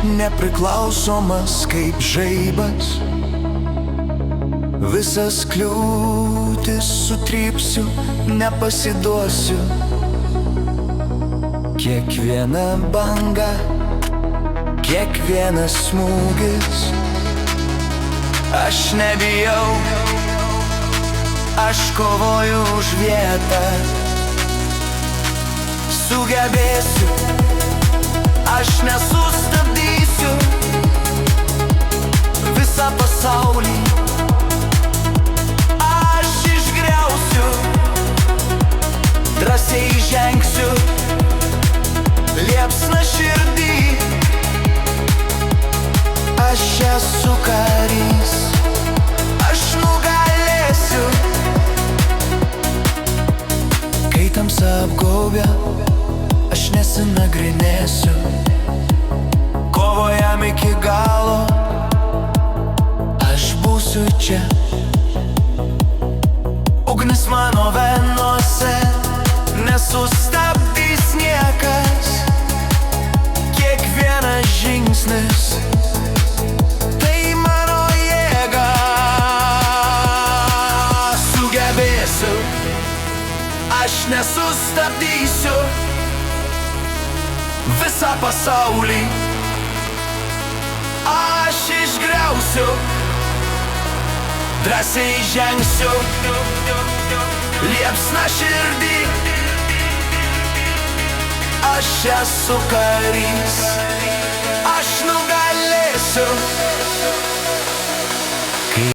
nepriklausomas kaip žaibas. Visas kliūtis sutrypsiu, nepasiduosiu. Kiekviena banga, kiekvienas smūgis. Aš nebijau, aš kovoju už vietą. Sugebėsiu, aš nesustabdysiu. Visą pasaulį aš išgriausiu. Drąsiai žengsiu, liepsna širdį. Aš esu karys, aš nugalėsiu. Kai tamsa apgaubia, aš nesinagrinėsiu. Kovojam iki galo, aš būsiu čia. Ugnis mano venuose, nesustabdys niekas. Kiekvienas žingsnis tai mano jėga. Sugebėsiu, aš nesustabdysiu. Visą pasaulį aš išgriausiu. Drąsiai žengsiu, liepsna širdį. Aš esu karys, aš nugalėsiu.